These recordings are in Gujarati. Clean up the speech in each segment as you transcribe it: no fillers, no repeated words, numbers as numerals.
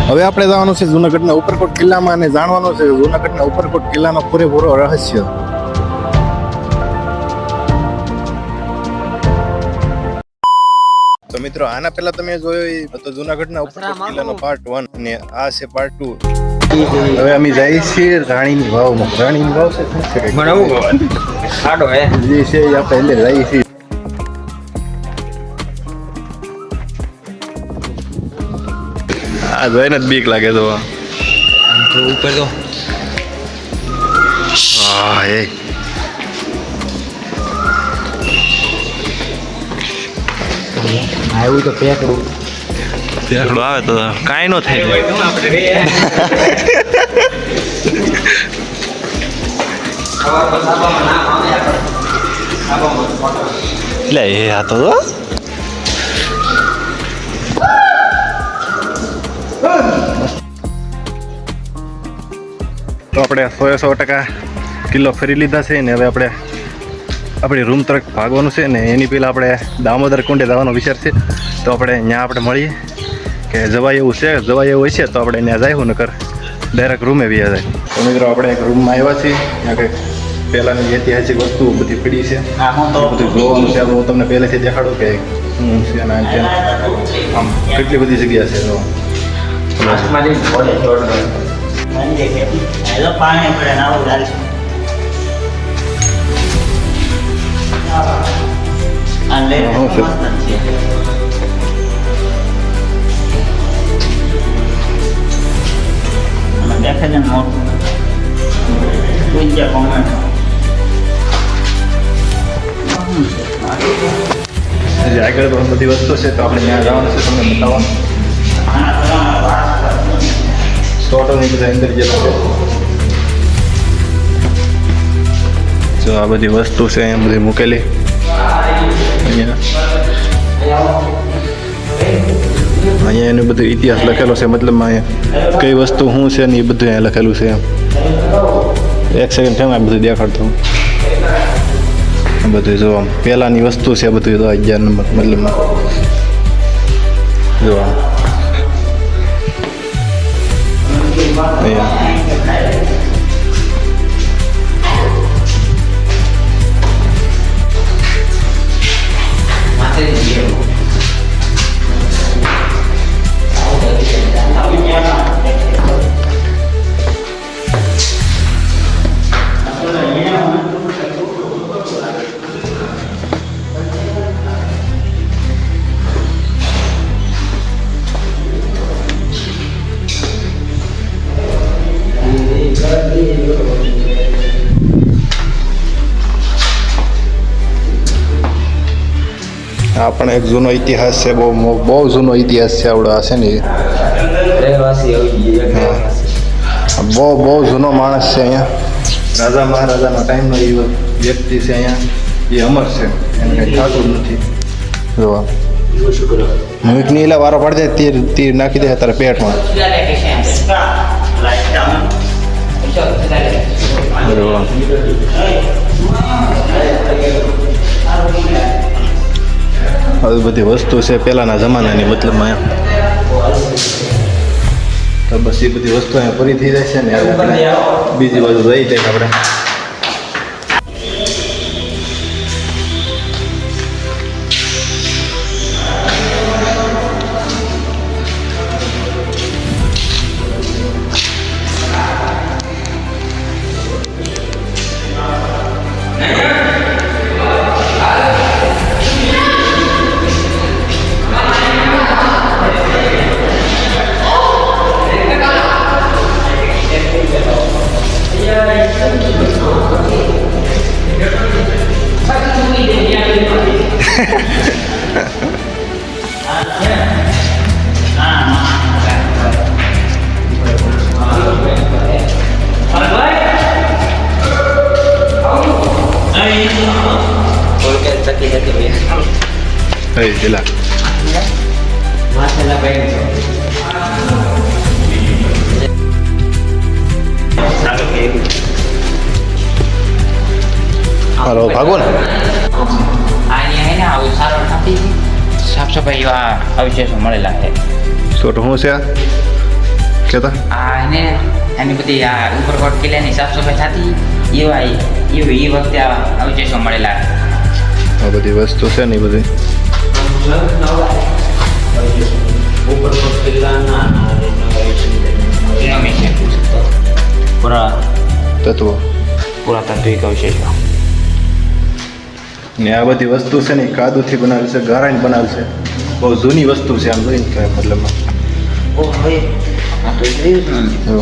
હવે આપણે જવાનું છે જૂનાગઢના ઉપરકોટ કિલ્લામાં અને જાણવાનું છે જૂનાગઢના ઉપરકોટ કિલ્લાનો પૂરેપૂરો રહસ્ય. તો મિત્રો આના પહેલા તમે જોયો તો જૂનાગઢના ઉપરકોટ કિલ્લાનો પાર્ટ 1 અને આ છે પાર્ટ 2. હવે અમે જઈએ છીએ રાણીની વાવમાં. રાણીની વાવ છે મને આવું આડો હે જે છે એ આપણે એટલે જઈએ છીએ. આ જોઈને જ બીક લાગે તો ઉપર તો હા એ આવ્યું તો પેકડું આવે તો કાંઈ ન થાય એટલે એ આ તો આપણે 100% કિલ્લો ફરી લીધા છે ને હવે આપણે આપણી રૂમ તરફ ભાગવાનું છે ને એની પહેલાં આપણે દામોદર કુંડે જવાનો વિચાર છે. તો આપણે ત્યાં આપણે મળીએ કે જવાય એવું છે, જવાય એવું હશે તો આપણે ત્યાં જઈશું નકર ડાયરેક્ટ રૂમે વ્યા જાય. તો મિત્રો આપણે એક રૂમમાં આવ્યા છીએ ત્યાં કંઈક પહેલાંની ઐતિહાસિક વસ્તુઓ બધી પડી છે, બધું જોવાનું છે. હું તમને પહેલેથી દેખાડું કે શું છે અને આમ કેટલી બધી જગ્યા છે. પાણી પડે નાવું ચાલશે દેખે છે મોટું કોમેન્ટ આગળ પણ બધી વસ્તુ છે તો આપણે ત્યાં જવાનું છે તમને બતાવવાનું. સ્ટોટોની બધા અંદર જતા છે. જો આ બધી વસ્તુ છે અહીંયા બધી મૂકેલી અહીંયા એનો બધો ઇતિહાસ લખેલો છે, મતલબ અહીંયા કઈ વસ્તુ શું છે ને એ બધું અહીંયા લખેલું છે. એક સેકન્ડ છે બધું દેખાડતું બધું જો આમ પહેલાંની વસ્તુ છે બધું જો 11 નંબર મતલબમાં જો અહીંયા આ પણ એક જૂનો ઇતિહાસ છે, બહુ જૂનો ઇતિહાસ છે. આવડો આ છે ને બહુ જૂનો માણસ છે. અહીંયા રાજા મહારાજાના ટાઈમનો એ વ્યક્તિ છે. અહીંયા એ અમર છે, એને કંઈ થતું જ નથી. જોવા મૂકની એટલે વારો પડી જાય તીર નાખી દે તારા પેટમાં. આવી બધી વસ્તુ છે પહેલાંના જમાનાની, મતલબમાં તો બસ એ બધી વસ્તુ અહીંયા પૂરી થઈ જાય છે ને આપણે બીજી બાજુ જઈ જાય આપણે. Hey, sila. Masalah baik. Halo, ભાગો ને. અહીંયા હે ને આવું સારો નથી. સાફ સફાઈ અવશેષો મળેલા છે. છોટું શું છે? કહેતા આ એને એની બધી આ ઉપરકોટ કિલ્લાની સાફ સફાઈ થતી એ વખતે આ અવશેષો મળેલા. આ બધી વસ્તુ છે ને એ બધી તત્વો પુરાતાત્વિક અવશેષો. ને આ બધી વસ્તુ છે ને એ કાદુથી બનાવેલી છે, ગારાની બનાવેલી છે. બહુ જૂની વસ્તુ છે આમ જોઈને તો મતલબમાં. ઓ હવે આ તો જોયું જ જો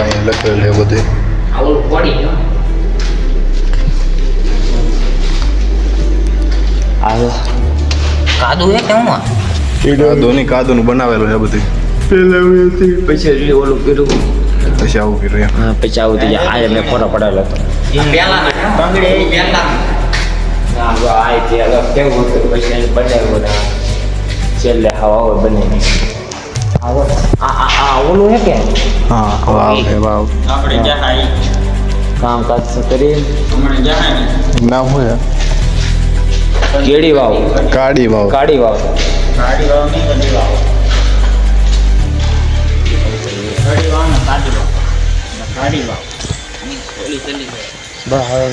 અહીંયા લખેલું છે બધું. આવું પડી ગયો. આ કાદુ હે કેમ કાદુનું બનાવેલું છે બધું. પછી ઓલું કર્યું પછી આવું કર્યું એમ. પછી આવું થઈ જાય. આ મેં ફોટો પડાવેલો હતો બંગડી પહેલા કેવું હતું પછી બનાવ્યું છેલ્લે હવા બને ઓલું હે કે હા વાવ છે વાવ. આપણે જહાઈ કામકાજ કરી હમણાં જહાઈ નામ શું છે? કેડી વાવ કાળી વાવ. કાળી વાવ કાળી વાવ નહીં કડી વાવ કાળી વાવ ને કાળી વાવ કાળી વાવ ઓલી ચલી ગઈ બસ હવે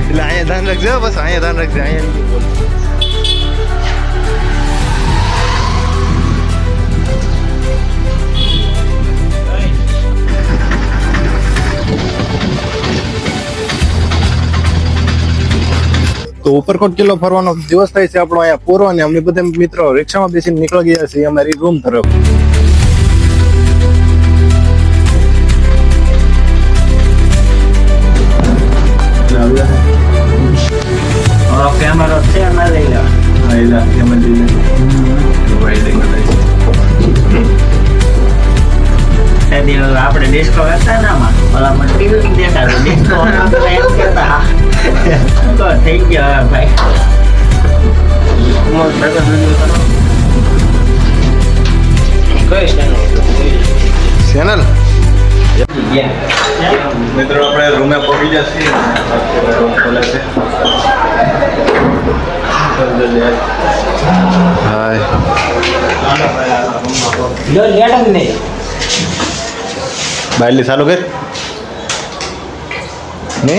એટલે અહીંયા ધ્યાન રાખજે બસ અહીંયા ધ્યાન રાખજે અહીંયા. તો ઉપરકોટ કિલ્લો ફરવાનો દિવસ થાય છે આપણો અહીંયા પૂરો ને અમને બધા મિત્રો રિક્ષામાં બેસીને નીકળી ગયા છીએ અમારી રૂમ તરફ. કેમેરો છે ના લઈ લેવા આપણે ડિસ્કો કરતા ને આમાં ઓલા ટીવી દેખાડો ડિસ્કો એમ કરતા તો થઈ ગયો ભાઈ ચેનલ મિત્રો આપણે રૂમે પહોંચી જશે. રૂમ ખોલે છે. હાય બાયલી ચાલુ કર ને